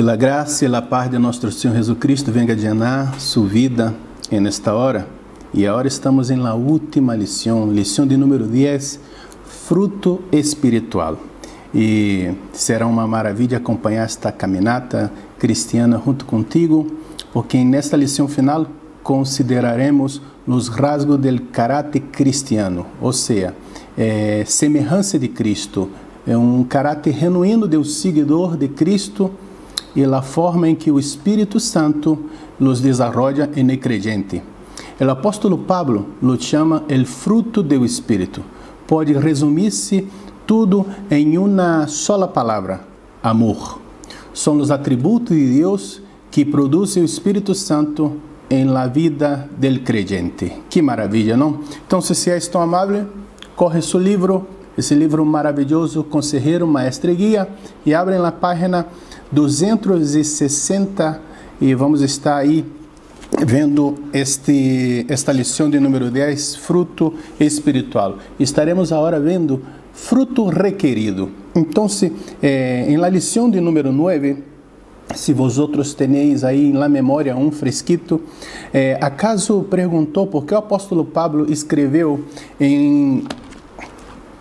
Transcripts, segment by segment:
Que a graça e a paz de nosso Senhor Jesucristo venga a llenar sua vida en esta hora. E agora estamos em la última lição de número 10, fruto espiritual. E será uma maravilha acompanhar esta caminata cristiana junto contigo, porque nesta lição final consideraremos os rasgos do caráter cristiano, ou seja, semelhança de Cristo, um caráter genuíno de um seguidor de Cristo e a forma em que o Espírito Santo los desarrolla en el creyente. O apóstolo Pablo lo chama el fruto do Espírito. Pode resumir-se tudo em uma sola palavra: amor. São os atributos de Deus que produzem o Espírito Santo em la vida del creyente. Que maravilha, não? Então, se és tão amável, corre seu livro, esse livro maravilhoso, Consejero, Maestro e Guia, e abre na página 260 e vamos estar aí vendo esta lição de número 10, fruto espiritual. Estaremos agora vendo fruto requerido. Então, em la lição de número 9, se vosotros tenéis aí na memória um fresquito, acaso perguntou por que o apóstolo Pablo escreveu em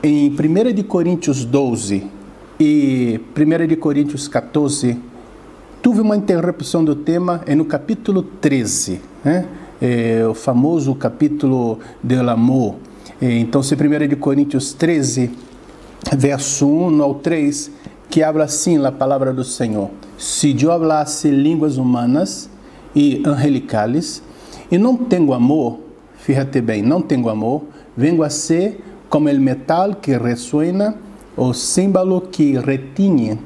1 de Coríntios 12 e 1 de Coríntios 14, tive uma interrupção do tema no capítulo 13, o famoso capítulo do amor. Então, 1 de Coríntios 13, verso 1 ao 3, que habla assim a palavra do Senhor: se eu hablasse línguas humanas e angelicales e não tenho amor, fíjate bem, não tenho amor, vengo a ser como el metal que resuena o símbolo que retiñe.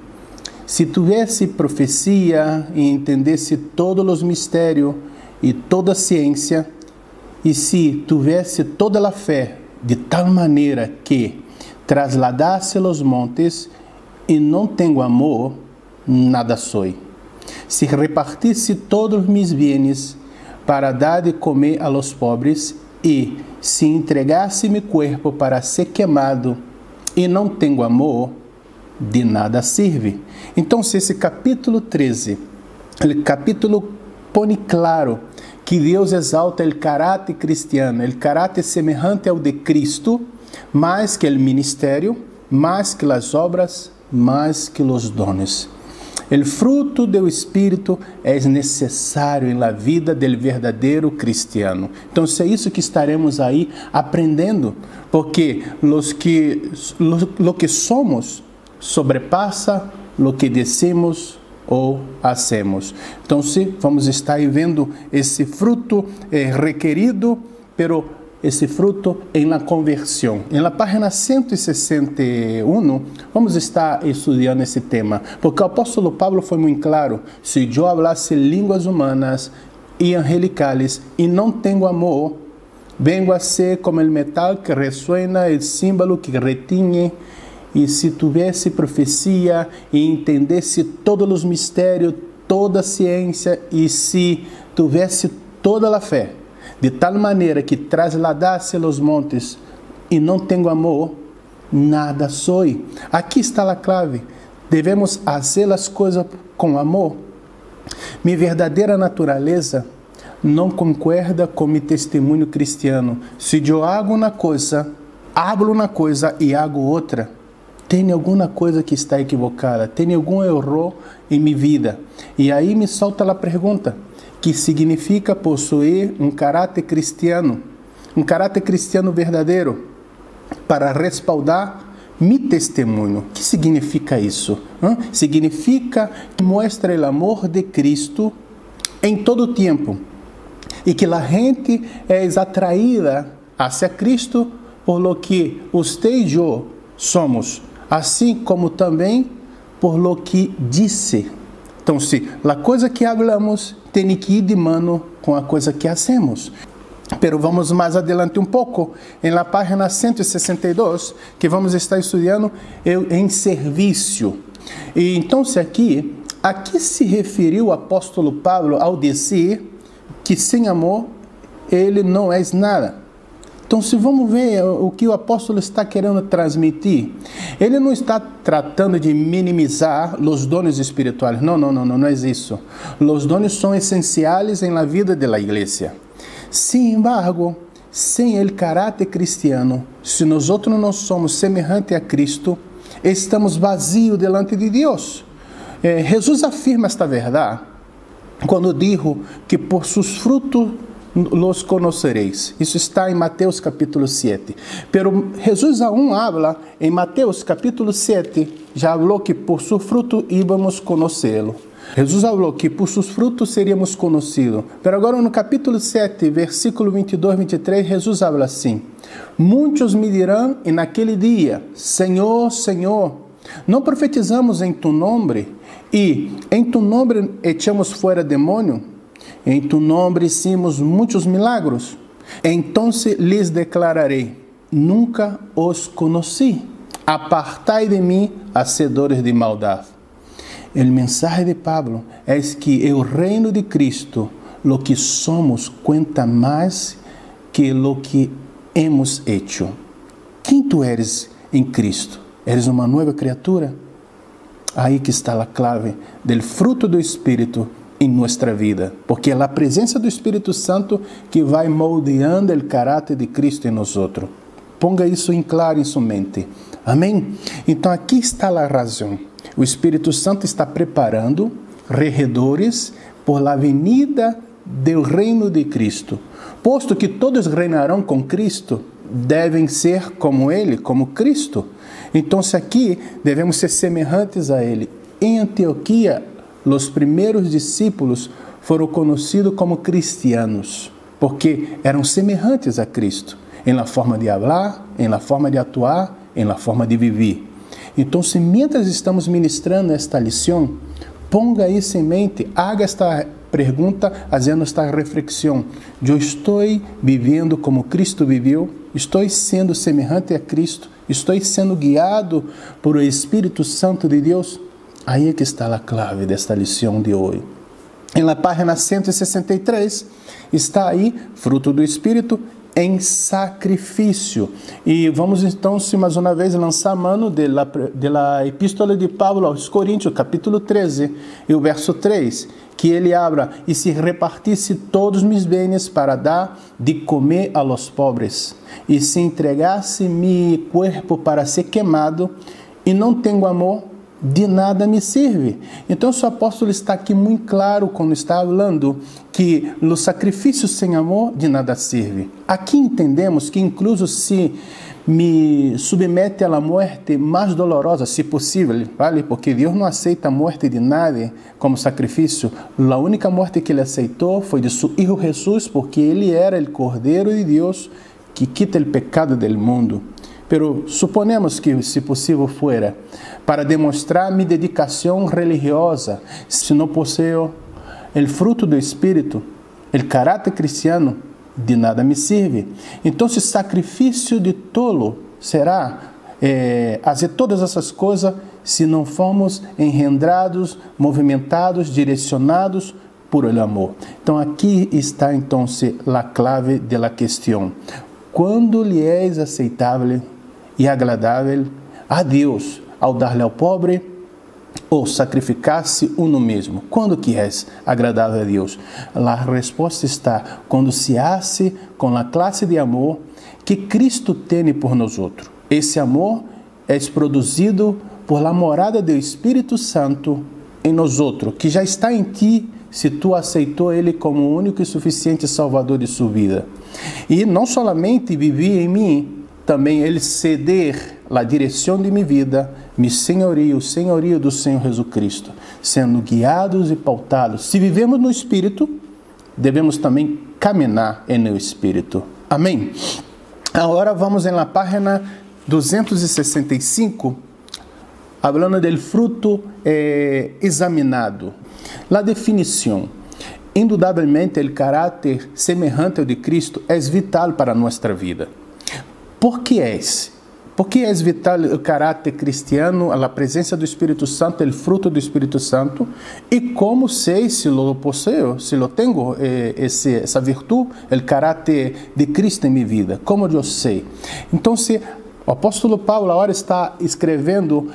Se tivesse profecia e entendesse todos os mistérios e toda a ciência, e se tivesse toda a fé, de tal maneira que trasladasse os montes, e não tenho amor, nada sou. Se repartisse todos mis bienes para dar de comer a los pobres, e se entregasse meu corpo para ser queimado, e não tenho amor, de nada serve. Então, se esse capítulo 13, o capítulo põe claro que Deus exalta o caráter cristiano, o caráter semelhante ao de Cristo, mais que o ministério, mais que as obras, mais que os dones. O fruto do Espírito é necessário em la vida del verdadeiro cristiano. Então, é isso que estaremos aí aprendendo, porque lo que somos sobrepassa lo que decimos ou hacemos. Então, vamos estar aí vendo esse fruto requerido, pero esse fruto em la conversão. Em la página 161, vamos estar estudando esse tema, porque o apóstolo Pablo foi muito claro: se eu hablasse línguas humanas e angelicales e não tenho amor, vengo a ser como el metal que resuena, el símbolo que retiñe. E se tivesse profecia e entendesse todos os mistérios, toda a ciência, e se tivesse toda a fé, de tal maneira que trasladasse os montes, e não tenho amor, nada sou. Aqui está a clave: devemos fazer as coisas com amor. Minha verdadeira natureza não concorda com meu testemunho cristiano. Se eu hago uma coisa, hablo uma coisa e hago outra, tem alguma coisa que está equivocada, tem algum erro em minha vida. E aí me solta a pergunta: que significa possuir um caráter cristiano verdadeiro, para respaldar meu testemunho? O que significa isso? Significa que mostra o amor de Cristo em todo tempo, e que a gente é atraída hacia Cristo por lo que você e eu somos, assim como também por lo que disse. Então, se a coisa que hablamos tem que ir de mano com a coisa que hacemos. Pero vamos mais adelante um pouco, em la página 162, que vamos estar estudando em serviço. E então, aqui se referiu o apóstolo Pablo ao dizer que sem amor ele não é nada. Então, se vamos ver o que o apóstolo está querendo transmitir, ele não está tratando de minimizar os dons espirituais. Não é isso. Os dons são essenciais na vida da igreja. Sin embargo, sem o caráter cristiano, se nós não somos semelhantes a Cristo, estamos vazios delante de Deus. Jesus afirma esta verdade quando dijo que por seus frutos los conoceréis. Isso está em Mateus capítulo 7. Pero Jesus aún habla em Mateus capítulo 7, já falou que por seu fruto íbamos conhecê-lo. Jesus falou que por seus frutos seríamos conhecidos. Pero agora no capítulo 7, versículo 22, 23, Jesus fala assim: muitos me dirão naquele dia: Senhor, Senhor, não profetizamos em tu nome, e em tu nome echamos fora demônio? Em tu nome hicimos muitos milagros. Então lhes declararei: nunca os conheci. Apartai de mim, hacedores de maldade. O mensagem de Pablo é que o reino de Cristo, lo que somos, conta mais que lo que hemos hecho. Quem tu eres em Cristo? Eres uma nova criatura? Aí que está a clave do fruto do Espírito em nossa vida, porque é a presença do Espírito Santo que vai moldeando o caráter de Cristo em nós. Ponga isso em claro em sua mente. Amém? Então aqui está a razão. O Espírito Santo está preparando regedores por la venida do reino de Cristo. Posto que todos reinarão com Cristo, devem ser como Ele, como Cristo. Então aqui devemos ser semelhantes a Ele. Em Antioquia, os primeiros discípulos foram conhecidos como cristianos, porque eram semelhantes a Cristo, em la forma de falar, em la forma de atuar, em la forma de viver. Então, se mientras estamos ministrando esta lição, ponga isso em mente, haga esta pergunta, fazendo esta reflexão: eu estou vivendo como Cristo viveu? Estou sendo semelhante a Cristo? Estou sendo guiado por o Espírito Santo de Deus? Aí é que está a clave desta lição de hoje. Na página 163 está aí, fruto do Espírito em sacrifício. E vamos então, se mais uma vez, lançar mano da epístola de Paulo aos Coríntios, capítulo 13, e o verso 3, que ele abra: e se repartisse todos mis bens para dar de comer a los pobres, e se entregasse mi cuerpo para ser queimado, e não tenho amor, de nada me serve. Então o apóstolo está aqui muito claro quando está falando que o sacrifício sem amor de nada serve. Aqui entendemos que incluso se me submete à morte mais dolorosa, se possível, vale? Porque Deus não aceita a morte de nadie como sacrifício. A única morte que ele aceitou foi de seu Hijo Jesus, porque ele era o Cordeiro de Deus que quita o pecado do mundo. Pero suponemos que, se possível fuera, para demonstrar minha dedicação religiosa, se não possuo o fruto do Espírito, o caráter cristiano, de nada me serve. Então, esse sacrifício de tolo será fazer todas essas coisas se não formos engendrados, movimentados, direcionados por el amor. Então, aqui está então a clave da questão. Quando lhe és aceitável e agradável a Deus ao dar-lhe ao pobre ou sacrificar-se uno mesmo? Quando que és agradável a Deus? A resposta está quando se hace com a classe de amor que Cristo tem por nós outros. Esse amor é produzido por la morada do Espírito Santo em nós outros, que já está em ti se tu aceitou Ele como o único e suficiente Salvador de sua vida. E não somente viver em mim, também Ele ceder a direção de minha vida, meu senhorio, o senhorio do Senhor Jesus Cristo, sendo guiados e pautados. Se vivemos no Espírito, devemos também caminhar no Espírito. Amém? Agora vamos na página 265, falando do fruto examinado. A definição. Indudablemente, o caráter semelhante ao de Cristo é vital para nossa vida. ¿Por qué es? ¿Por qué es vital el carácter cristiano, la presencia del Espíritu Santo, el fruto del Espíritu Santo? ¿Y cómo sé si lo poseo, si lo tengo, esa virtud, el carácter de Cristo en mi vida? ¿Cómo yo sé? Entonces, o apóstolo Paulo agora está escrevendo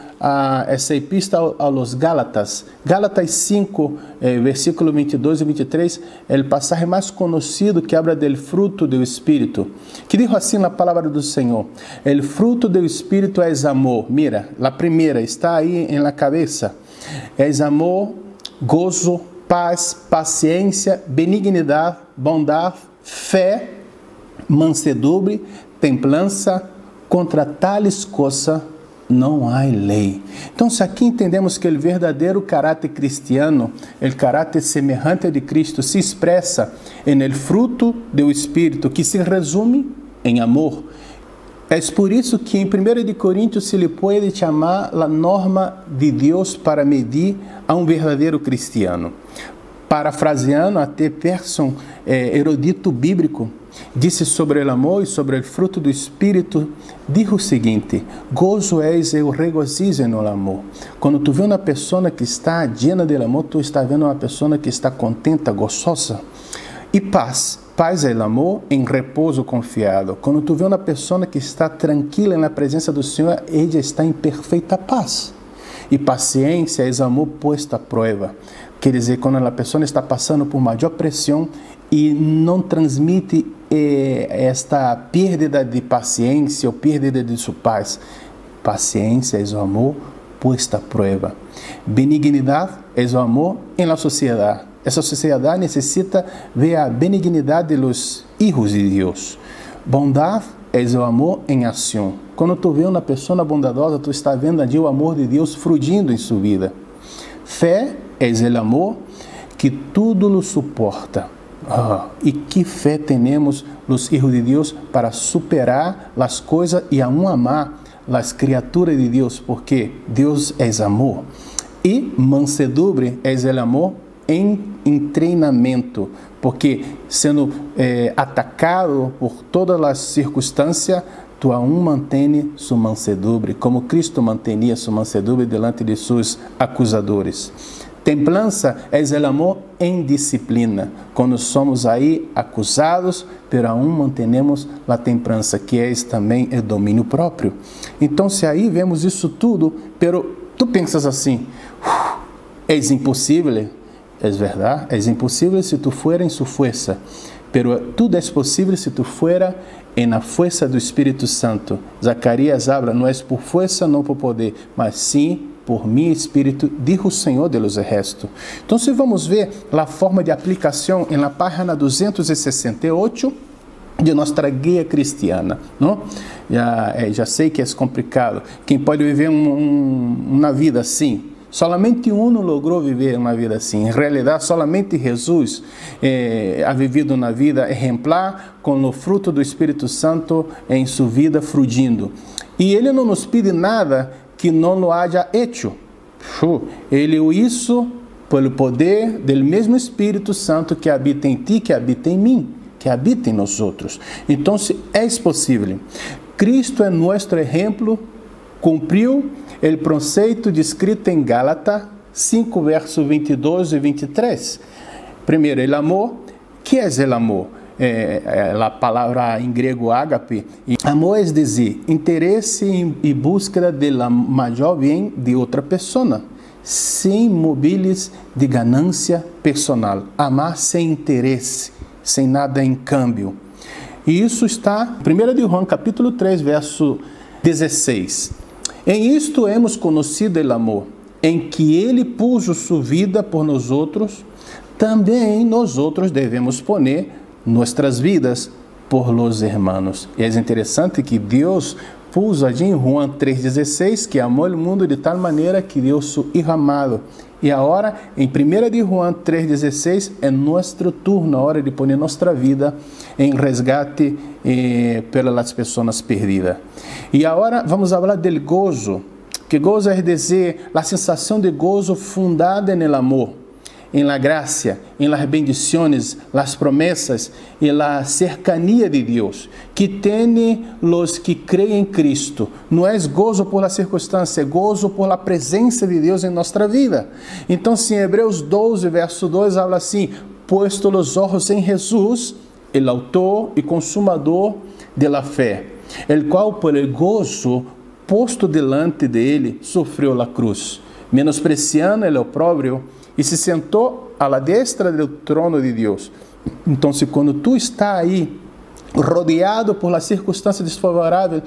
essa epístola a los Gálatas. Gálatas 5, versículo 22 e 23, é o passagem mais conhecido que habla del fruto do Espírito. Que dijo assim na palavra do Senhor: el fruto do Espírito é amor. Mira, a primeira está aí em la cabeça. É amor, gozo, paz, paciência, benignidade, bondade, fé, mansedumbre, templança. Contra tales coisas não há lei. Então, aqui entendemos que o verdadeiro caráter cristiano, o caráter semelhante de Cristo, se expressa no fruto do Espírito, que se resume em amor. É por isso que em 1 Coríntios se lhe pode chamar a norma de Deus para medir a um verdadeiro cristiano. Parafraseando até Pearson, erudito bíblico, disse sobre o amor e sobre o fruto do Espírito, dijo o seguinte: gozo és o regozijo no amor. Quando tu vê uma pessoa que está llena de amor, tu está vendo uma pessoa que está contenta, gozosa. E paz. Paz é o amor em repouso confiado. Quando tu vê uma pessoa que está tranquila na presença do Senhor, ela está em perfeita paz. E paciência é amor posto à prova. Quer dizer, quando a pessoa está passando por maior pressão e não transmite esta perda de paciência ou perda de sua paz. Paciência é o amor posto à prova. Benignidade é o amor em la sociedade. Essa sociedade necessita ver a benignidade dos hijos de Deus. Bondade é o amor em ação. Quando tu vê uma pessoa bondadosa, tu está vendo ali o amor de Deus fluindo em sua vida. Fé é o amor que tudo lo suporta. E que fé temos os filhos de Deus para superar as coisas e aún amar as criaturas de Deus, porque Deus é amor. E mansedumbre é o amor em treinamento, porque sendo atacado por todas as circunstâncias, tu aún mantém sua mansedumbre, como Cristo mantinha sua mansedumbre delante de seus acusadores. Templança é o amor em disciplina, quando somos aí acusados, pero aún mantenemos a templança, que é também o domínio próprio. Então, se aí vemos isso tudo, pero tu pensas assim, é impossível? É verdade, é impossível se tu fuera em sua força, pero tudo é possível se tu fuera na força do Espírito Santo. Zacarias habla, não é por força, não por poder, mas sim por mi Espírito, dijo o Senhor de los Exércitos. Então, se vamos ver a forma de aplicação na página 268 de nossa guia cristiana, não? Já sei que é complicado. Quem pode viver uma vida assim? Solamente um logrou viver uma vida assim. Em realidade, solamente Jesus ha vivido uma vida exemplar, com o fruto do Espírito Santo em sua vida fluindo. E Ele não nos pede nada que não lo haya hecho. Ele o hizo pelo poder do mesmo Espírito Santo que habita em ti, que habita em mim, que habita em nós outros. Então, é possível. Cristo é nosso exemplo, cumpriu o preceito descrito em Gálatas 5, versos 22 e 23. Primeiro, o amor. Que é o amor? A palavra em grego ágape. Amor é dizer, interesse e busca do maior bem de outra pessoa, sem mobiles de ganância personal. Amar sem interesse, sem nada em câmbio. E isso está em 1 de João, capítulo 3, verso 16. Em isto hemos conhecido o amor, em que Ele puso sua vida por nós outros, também nós outros devemos poner nossas vidas por los hermanos. E é interessante que Deus puso allí em João 3,16 que amou o mundo de tal maneira que deu seu Hijo amado. E agora, em 1 de João 3,16, é nosso turno, a hora de poner nossa vida em resgate pelas pessoas perdidas. E agora vamos falar del gozo, que gozo é dizer a sensação de gozo fundada no amor. en la gracia, en las bendiciones, las promesas y la cercanía de Dios que tienen los que creen en Cristo. No es gozo por la circunstancia, es gozo por la presencia de Dios en nuestra vida. Entonces, en Hebreos 12, verso 2, habla así: puesto los ojos en Jesús, el autor y consumador de la fe, el cual por el gozo posto delante de él sufrió la cruz, menospreciando el oprobio, e se sentou à la destra do trono de Deus. Então, quando tu está aí, rodeado por la circunstância desfavorável,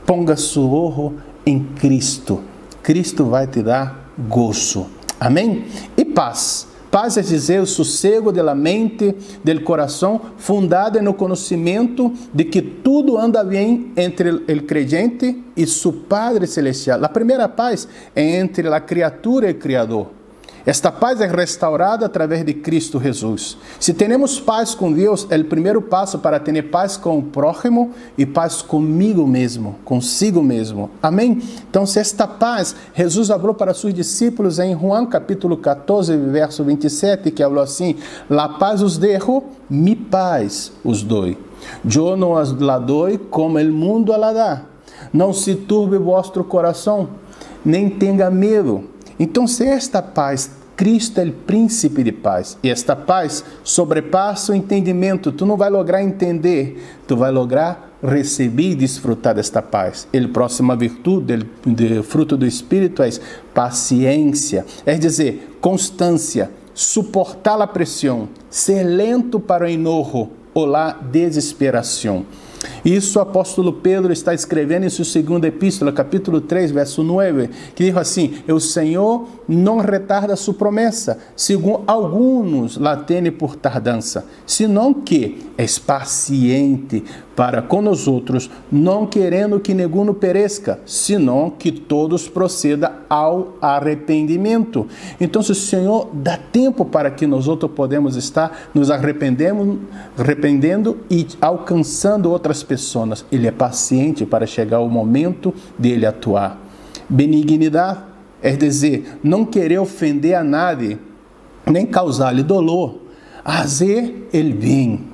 ponga su ojo em Cristo. Cristo vai te dar gozo. Amém? E paz. Paz é dizer o sossego da mente, do coração, fundado no conhecimento de que tudo anda bem entre o creyente e seu Padre Celestial. A primeira paz é entre a criatura e o Criador. Esta paz é restaurada através de Cristo Jesus. Se temos paz com Deus, é o primeiro passo para ter paz com o prójimo e paz comigo mesmo, consigo mesmo. Amém? Então, esta paz, Jesus falou para seus discípulos em João capítulo 14, verso 27, que falou assim: la paz os dejo, mi paz os dou. Eu não as la dou como o mundo a la dá. Não se turbe vosso coração, nem tenha medo. Então, se esta paz, Cristo é o príncipe de paz, e esta paz sobrepassa o entendimento, tu não vai lograr entender, tu vai lograr receber e desfrutar desta paz. A próxima virtude do fruto do Espírito é paciência, é dizer, constância, suportar a pressão, ser lento para o enojo ou a desesperação. Isso o apóstolo Pedro está escrevendo em sua segunda epístola, capítulo 3, verso 9, que diz assim: o Senhor não retarda sua promessa, segundo alguns la têm por tardança, senão que é paciente para com nós outros, não querendo que nenhum pereça, senão que todos procedam ao arrependimento. Então, o Senhor dá tempo para que nós outros podemos estar nos arrependendo e alcançando outras pessoas. Ele é paciente para chegar o momento dele atuar. Benignidade é dizer, não querer ofender a nadie, nem causar-lhe dolor, fazer el bem.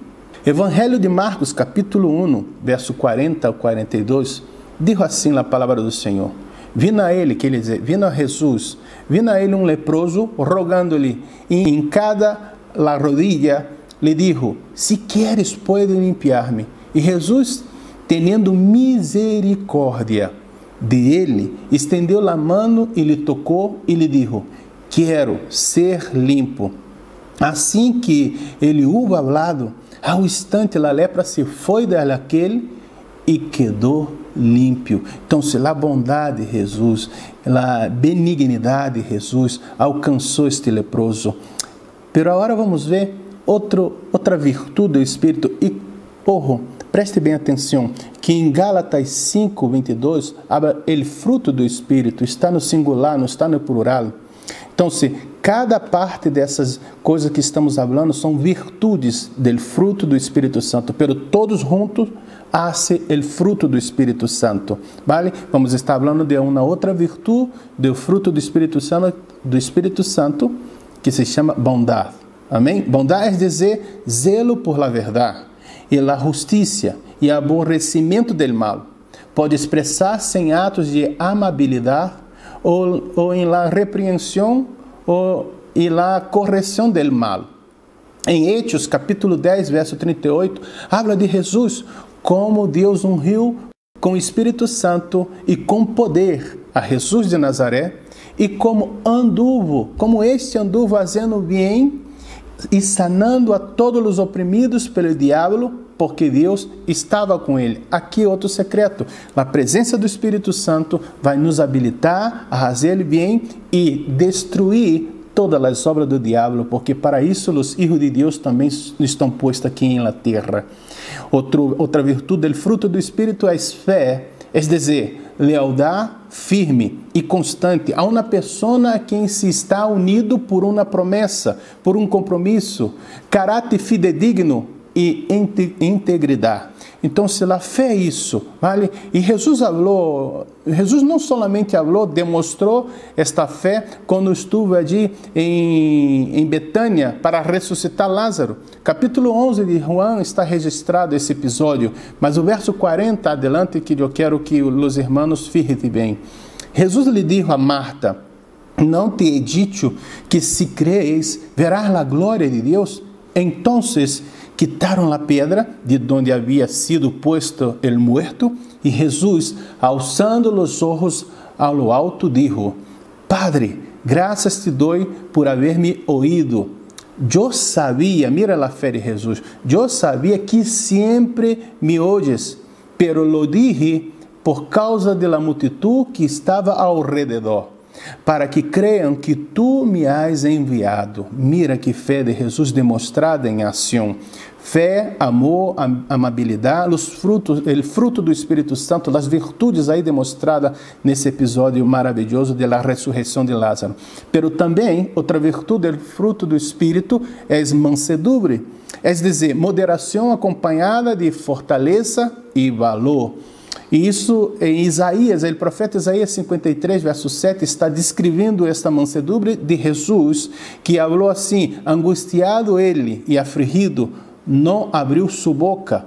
Evangelho de Marcos, capítulo 1, verso 40 ao 42, diz assim a palavra do Senhor: vindo a ele, que ele diz, vindo a Jesus, vindo a ele um leproso, rogando-lhe, e em cada la rodilla, lhe dijo: se queres, pode limpiar-me. E Jesus, tendo misericórdia de ele, estendeu a mão e lhe tocou e lhe dijo: quero ser limpo. Assim que ele houve falado, ao instante a lepra se foi daquele e quedou limpo. Então, se a bondade de Jesus, a benignidade de Jesus alcançou este leproso. Pero agora vamos ver outra virtude do Espírito. E, preste bem atenção, que em Gálatas 5, 22, o fruto do Espírito está no singular, não está no plural. Então, cada parte dessas coisas que estamos falando são virtudes do fruto do Espírito Santo, pero todos juntos hacen o fruto do Espírito Santo, vale? Vamos estar falando de uma outra virtude do fruto do Espírito Santo, que se chama bondade. Amém? Bondade é dizer zelo por la verdade, e la justiça, e aborrecimento del mal. Pode expressar-se em atos de amabilidade, ou em la repreensão e la correção del mal. Em Hechos, capítulo 10, verso 38, habla de Jesus como Deus ungiu com o Espírito Santo e com poder a Jesus de Nazaré, e como este anduvo fazendo bem e sanando a todos os oprimidos pelo diabo, porque Deus estava com ele. Aqui outro secreto: a presença do Espírito Santo vai nos habilitar a fazer bem e destruir todas as obras do diabo, porque para isso os filhos de Deus também estão postos aqui na terra. Outra virtude do fruto do Espírito é fé, é dizer, lealdade firme e constante a uma pessoa a quem se está unido por uma promessa, por um compromisso, caráter fidedigno e integridade. Então, se a fé é isso, vale? E Jesus não somente falou, demonstrou esta fé quando estuvo ali em Betânia para ressuscitar Lázaro. Capítulo 11 de João está registrado esse episódio, mas o verso 40 adelante que eu quero que os irmãos fiquem bem. Jesus lhe disse a Marta: não te he dicho que si crees verás la glória de Deus? Entonces quitaron la piedra de donde había sido puesto el muerto, y Jesús, alzando los ojos a lo alto, dijo: Padre, gracias te doy por haberme oído. Yo sabía, mira la fe de Jesús, yo sabía que siempre me oyes, pero lo dije por causa de la multitud que estaba alrededor, para que creiam que tu me has enviado. Mira que fé de Jesus demonstrada em ação. Fé, amor, amabilidade, o fruto do Espírito Santo, as virtudes aí demonstradas nesse episódio maravilhoso da ressurreição de Lázaro. Pero também, outra virtude, o fruto do Espírito, é mansedumbre, é dizer, moderação acompanhada de fortaleza e valor. E isso em Isaías, o profeta Isaías 53, verso 7, está descrevendo esta mansedumbre de Jesus, que falou assim: angustiado ele e afligido, não abriu sua boca,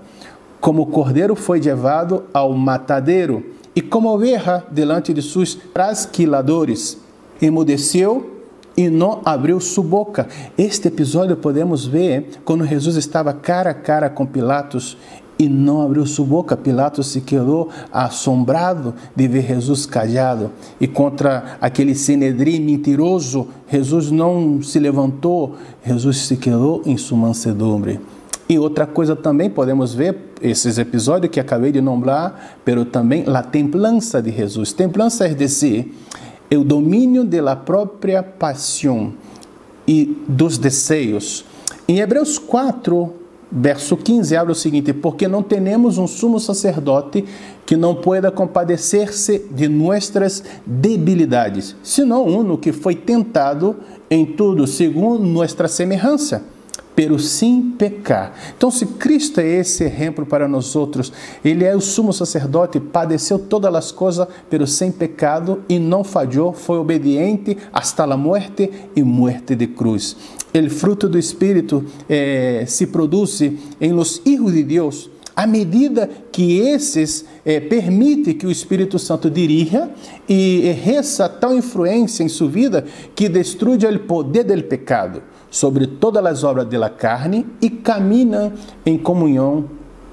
como cordeiro foi levado ao matadeiro, e como oveja delante de seus trasquiladores, emudeceu e não abriu sua boca. Este episódio podemos ver quando Jesus estava cara a cara com Pilatos, e não abriu sua boca. Pilatos se quedou assombrado de ver Jesus callado. E contra aquele Sinedrim mentiroso, Jesus não se levantou, Jesus se quedou em sua mansedumbre. E outra coisa também podemos ver, esses episódios que acabei de nombrar, pero também a templança de Jesus. Templança é dizer, o domínio da própria paixão e dos desejos. Em Hebreus 4, verso 15, abre o seguinte: porque não temos um sumo sacerdote que não pueda compadecer-se de nossas debilidades, senão um que foi tentado em tudo segundo nossa semelhança, pero sem pecar. Então, se Cristo é esse exemplo para nós outros, Ele é o sumo sacerdote, padeceu todas as coisas, pero sem pecado, e não falhou, foi obediente hasta a morte e morte de cruz. O fruto do Espírito se produz em los hijos de Deus, à medida que esses permite que o Espírito Santo dirija e exerça tal influência em sua vida que destrua o poder do pecado sobre todas as obras da carne e caminham em comunhão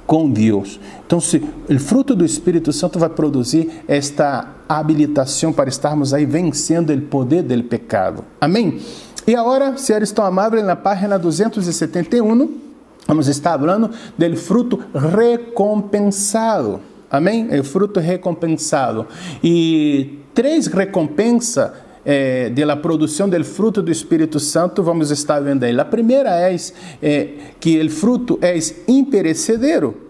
com Deus. Então, se o fruto do Espírito Santo vai produzir esta habilitação para estarmos aí vencendo o poder do pecado. Amém? E agora, se eles estão amáveis, na página 271, vamos estar falando do fruto recompensado. Amém? O fruto recompensado. E 3 recompensas da produção do fruto do Espírito Santo, vamos estar vendo aí. A primeira é que o fruto é imperecedero.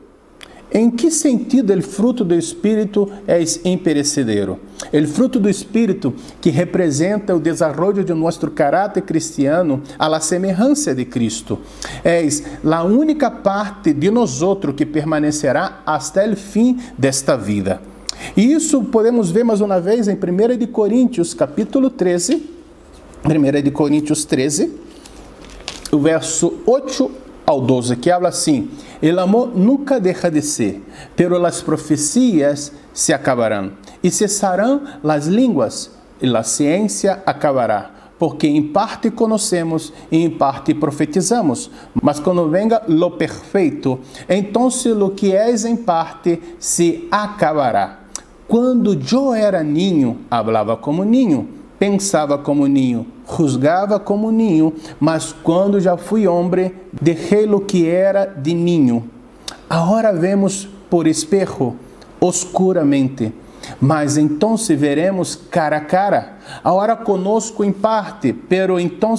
Em que sentido o fruto do Espírito é imperecedero? O fruto do Espírito que representa o desenvolvimento de nosso caráter cristiano a la semelhança de Cristo. É a única parte de nós outros que permanecerá até o fim desta vida. E isso podemos ver mais uma vez em 1 de Coríntios, capítulo 13, 1 de Coríntios 13, o verso 8 ao 12, que habla assim: el amor nunca deja de ser, pero las profecias se acabarán, e cessarão las línguas, e la ciência acabará, porque em parte conhecemos e em parte profetizamos, mas quando venga lo perfeito, então lo que és em parte se acabará. Quando eu era ninho, falava como ninho, pensava como ninho, juzgava como ninho, mas quando já fui homem, deixei o que era de ninho. Agora vemos por espejo, oscuramente, mas então veremos cara a cara. Agora conosco em parte, pero então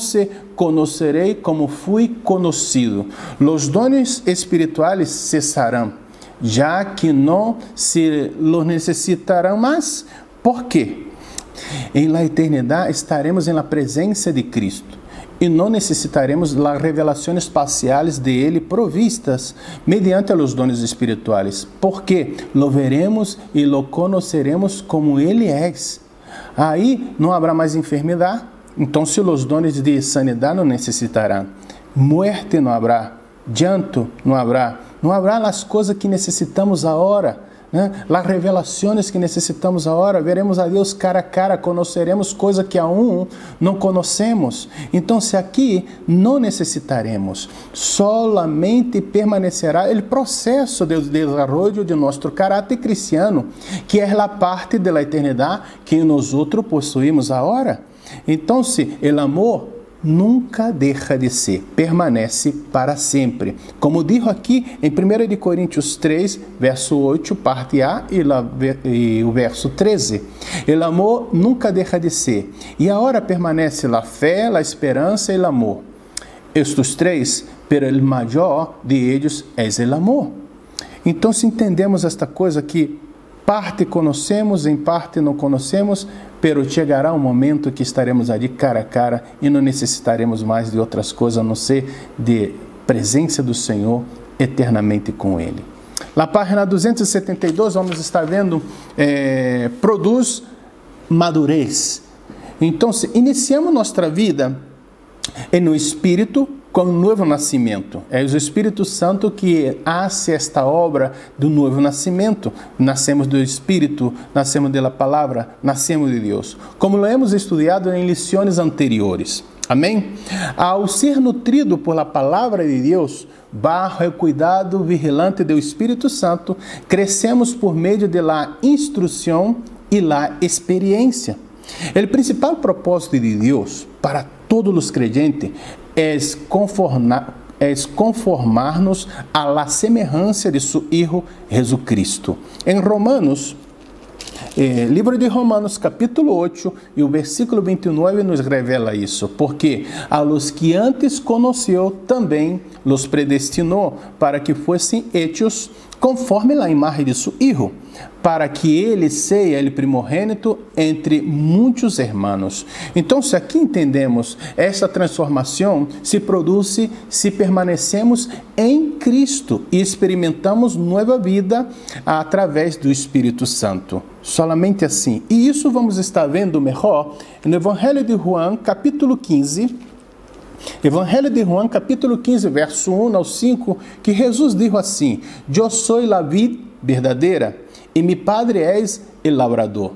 conocerei como fui conhecido. Los dones espirituais cessarão, já que não se los necessitarão mais. Por quê? Em la eternidade estaremos em la presença de Cristo. e não necessitaremos das revelações parciais de Ele provistas mediante os dons espirituais, porque lo veremos e lo conoceremos como Ele é. Aí não haverá mais enfermidade, então se os dons de sanidade não necessitarão, muerte não haverá, llanto não haverá as coisas que necessitamos agora, as revelações que necessitamos agora, veremos a Deus cara a cara, conheceremos coisas que aún não conhecemos. Então, se aqui não necessitaremos, solamente permanecerá o processo de desenvolvimento de nosso caráter cristiano, que é a parte da eternidade que nós possuímos agora. Então, o amor nunca deixa de ser, permanece para sempre. Como dijo aqui em 1 Coríntios 3, verso 8, parte A e o verso 13. O amor nunca deixa de ser. E agora permanece a fé, a esperança e o amor. Estes três, pero o maior de eles é o amor. Então, se entendemos esta coisa que parte conhecemos, em parte não conhecemos, pero chegará um momento que estaremos ali cara a cara e não necessitaremos mais de outras coisas, a não ser de presença do Senhor eternamente com Ele. Na página 272, vamos estar vendo, produz madurez. Então, iniciamos nossa vida no Espírito, com um novo nascimento. É o Espírito Santo que faz esta obra do novo nascimento. Nascemos do Espírito, nascemos da palavra, nascemos de Deus. Como lo hemos estudado em lições anteriores. Amém? Ao ser nutrido por la palavra de Deus, bajo o cuidado vigilante do Espírito Santo, crescemos por meio da instrução e la experiência. O principal propósito de Deus para todos os creyentes é conformar-nos a la semelhança de su Hijo Jesucristo. Em Romanos, livro de Romanos, capítulo 8, e o versículo 29 nos revela isso. Porque a los que antes conheceu, também los predestinou para que fossem hechos conforme a imagem de su Hijo, para que ele seja o primogênito entre muitos hermanos. Então, se aqui entendemos, essa transformação se produz se permanecemos em Cristo e experimentamos nova vida através do Espírito Santo. Solamente assim. E isso vamos estar vendo melhor no Evangelho de João, capítulo 15, Evangelho de João, capítulo 15, verso 1 ao 5, que Jesus disse assim: Eu sou a vid verdadeira, e mi Padre és o labrador.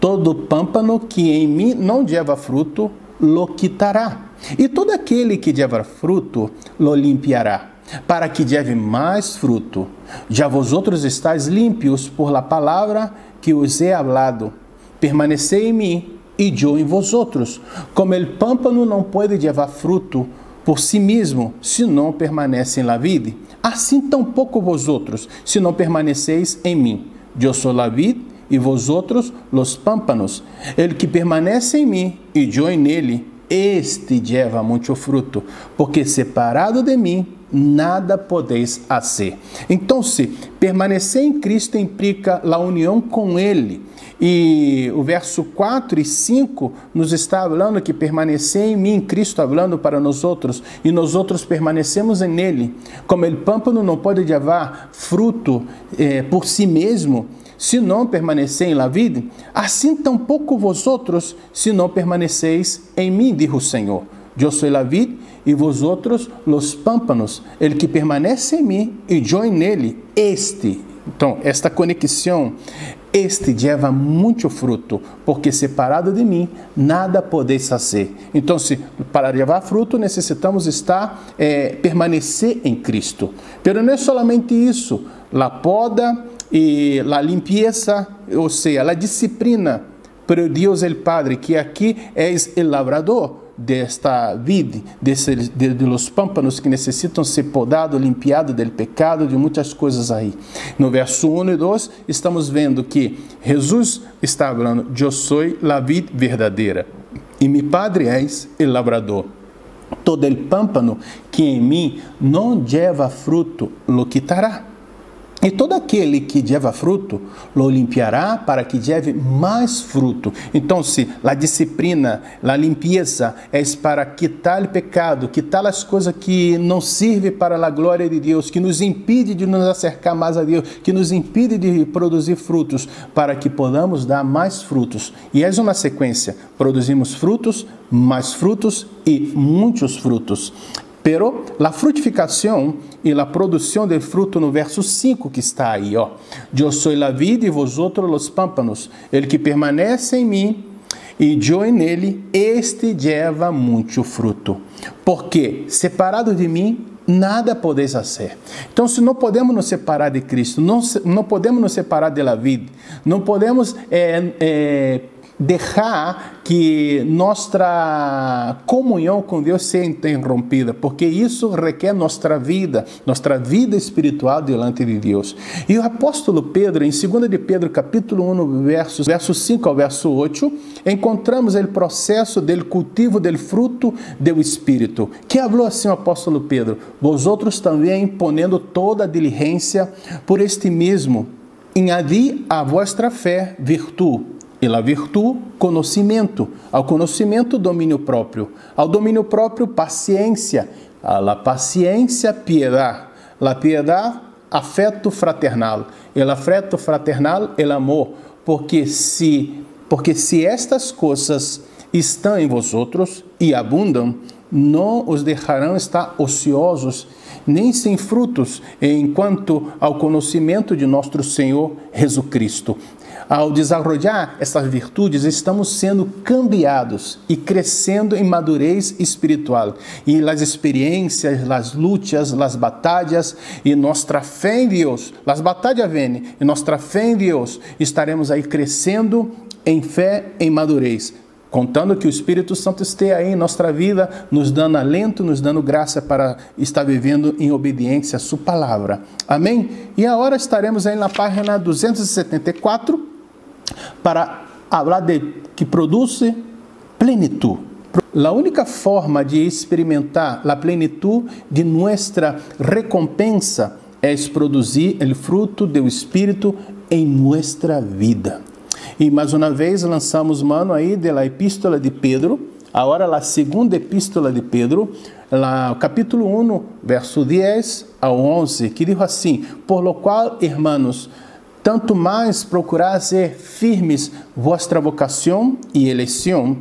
Todo pâmpano que em mim não leva fruto, lo quitará. E todo aquele que leva fruto, lo limpiará, para que leve mais fruto. Já vosotros estáis limpios por la palavra que os he hablado. Permanecei em mim, e eu em vosotros. Como o pâmpano não pode levar fruto por si mesmo, se não permanece em la vide, assim tampouco vosotros, se não permaneceis em mim. Eu sou la vid, e vosotros los pámpanos. El que permanece em mim, e eu em ele, este leva muito fruto, porque separado de mim, nada podeis fazer. Então, se permanecer em Cristo implica a união com Ele. E o verso 4 e 5 nos está falando que permanecer em mim, Cristo falando para nós outros, e nós outros permanecemos em Ele. Como o pâmpano não pode levar fruto por si mesmo, se não permanecer em la vide, assim tampouco vosotros, se não permaneceis em mim, diz o Senhor. Eu sou la vid, e vosotros los pámpanos. El que permanece em mim, e eu nele, este. Então, esta conexão, este leva muito fruto, porque separado de mim, nada podeis fazer. Então, para levar fruto, necessitamos permanecer em Cristo. Pero não é solamente isso, a poda e a limpeza, ou seja, a disciplina, pero Deus é o Padre, que aqui é o labrador desta vida, de los pámpanos que necessitam ser podados, limpiados del pecado, de muitas coisas aí. No verso 1 e 2, estamos vendo que Jesus está falando: Eu sou la vid verdadeira, e mi Padre és el labrador. Todo el pámpano que em mim não leva fruto, lo quitará. E todo aquele que lleva fruto, lo limpiará para que lleve mais fruto. Então, se a disciplina, a limpeza é para quitar o pecado, quitar as coisas que não servem para a glória de Deus, que nos impede de nos acercar mais a Deus, que nos impede de produzir frutos, para que podamos dar mais frutos. E é uma sequência: produzimos frutos, mais frutos e muitos frutos. Pero la frutificación y la producción del fruto no verso 5 que está aí, ó. Yo soy la vid y vosotros los pámpanos. El que permanece en mí y yo en él, este lleva mucho fruto. Porque separados de mim, nada podeis fazer. Então, se não podemos nos separar de Cristo, não podemos nos separar da vida, não podemos deixar que nossa comunhão com Deus seja interrompida, porque isso requer nossa vida espiritual diante de Deus. E o apóstolo Pedro, em 2 de Pedro, capítulo 1, verso 5 ao verso 8, encontramos o processo do cultivo do fruto do Espírito. Que falou assim o apóstolo Pedro: vosotros também, ponendo toda a diligência por este mesmo, añadi a vossa fé virtude, e a virtude, conhecimento, ao conhecimento, domínio próprio, ao domínio próprio, paciência, a la paciência, piedade, la piedade, afeto fraternal, el afeto fraternal, el amor, porque se estas coisas estão em vosotros e abundam, não os deixarão estar ociosos, nem sem frutos, enquanto ao conhecimento de nosso Senhor Jesus Cristo. Ao desenvolver essas virtudes, estamos sendo cambiados e crescendo em madurez espiritual. E as experiências, as lutas, as batalhas e nossa fé em Deus, as batalhas vêm, e nossa fé em Deus, estaremos aí crescendo em fé, em madurez, contando que o Espírito Santo esteja aí em nossa vida, nos dando alento, nos dando graça para estar vivendo em obediência à sua palavra. Amém? E agora estaremos aí na página 274 para falar de que produz plenitude. A única forma de experimentar a plenitude de nossa recompensa é produzir o fruto do Espírito em nossa vida. E mais uma vez lançamos mano aí da epístola de Pedro, agora a segunda epístola de Pedro, capítulo 1, verso 10 ao 11, que diz assim: por lo qual, hermanos, tanto mais procurar ser firmes vossa vocação e eleição,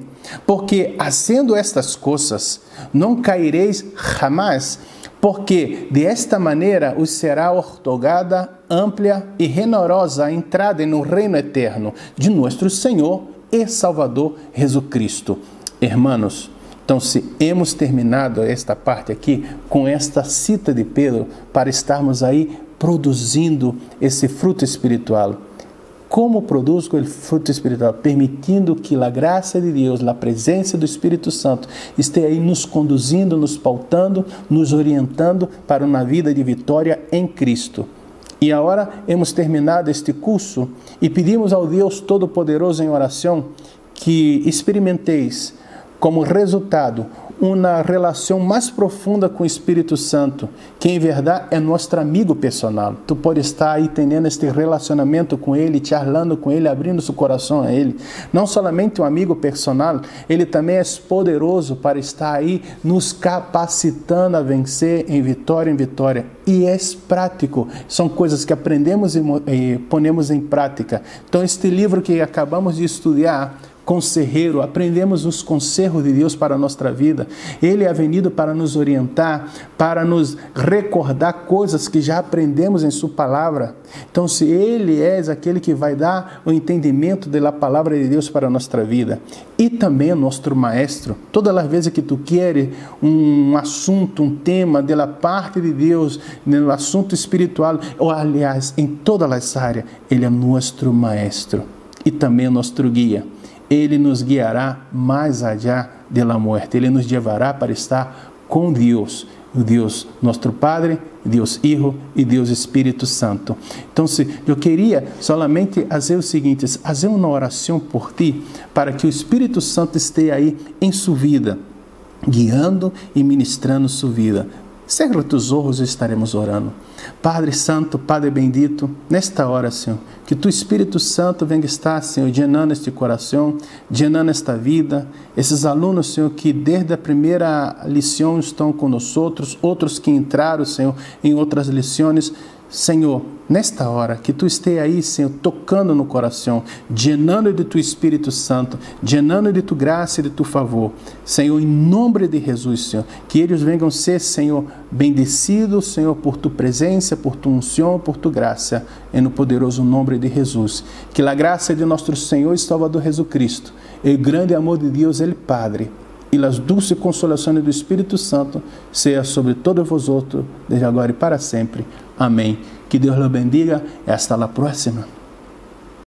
porque, fazendo estas coisas, não caireis jamais, porque de esta maneira os será otorgada ampla e generosa entrada no reino eterno de nosso Senhor e Salvador Jesus Cristo. Hermanos, então, se hemos terminado esta parte aqui com esta cita de Pedro, para estarmos aí produzindo esse fruto espiritual. Como produz o fruto espiritual? Permitindo que a graça de Deus, a presença do Espírito Santo, esteja aí nos conduzindo, nos pautando, nos orientando para uma vida de vitória em Cristo. E agora hemos terminado este curso e pedimos ao Deus Todo-Poderoso em oração que experimenteis como resultado uma relação mais profunda com o Espírito Santo, que em verdade é nosso amigo personal. Tu pode estar aí tendo este relacionamento com Ele, charlando com Ele, abrindo seu coração a Ele. Não somente um amigo personal, Ele também é poderoso para estar aí nos capacitando a vencer em vitória. E é prático, são coisas que aprendemos e ponemos em prática. Então, este livro que acabamos de estudar, Conselheiro, aprendemos os conselhos de Deus para a nossa vida. Ele é venido para nos orientar, para nos recordar coisas que já aprendemos em sua palavra. Então, se Ele é aquele que vai dar o entendimento da palavra de Deus para a nossa vida, e também nosso maestro, todas as vezes que tu queres um assunto, um tema da parte de Deus, no assunto espiritual, ou aliás, em todas as áreas, Ele é nosso maestro e também nosso guia. Ele nos guiará mais allá da morte. Ele nos levará para estar com Deus, o Deus nosso Padre, Deus Hijo e Deus Espírito Santo. Então, eu queria solamente fazer o seguinte, fazer uma oração por ti, para que o Espírito Santo esteja aí em sua vida, guiando e ministrando sua vida. Cerra tus olhos e estaremos orando. Padre Santo, Padre bendito, nesta hora, Senhor, que tu Espírito Santo venha estar, Senhor, llenando este coração, llenando esta vida, esses alunos, Senhor, que desde a primeira lição estão conosco, outros que entraram, Senhor, em outras lições. Senhor, nesta hora, que tu esteja aí, Senhor, tocando no coração, llenando de tu Espírito Santo, llenando de tu graça e de tu favor. Senhor, em nome de Jesus, Senhor, que eles venham ser, Senhor, bendecidos, Senhor, por tu presença, por tu unção, por tu graça, no poderoso nome de Jesus. Que a graça de nosso Senhor e Salvador Jesus Cristo, o grande amor de Deus, el Padre, e as dulces consolações do Espírito Santo seja sobre todos vosotros, desde agora e para sempre. Amém. Que Deus los bendiga e hasta la próxima.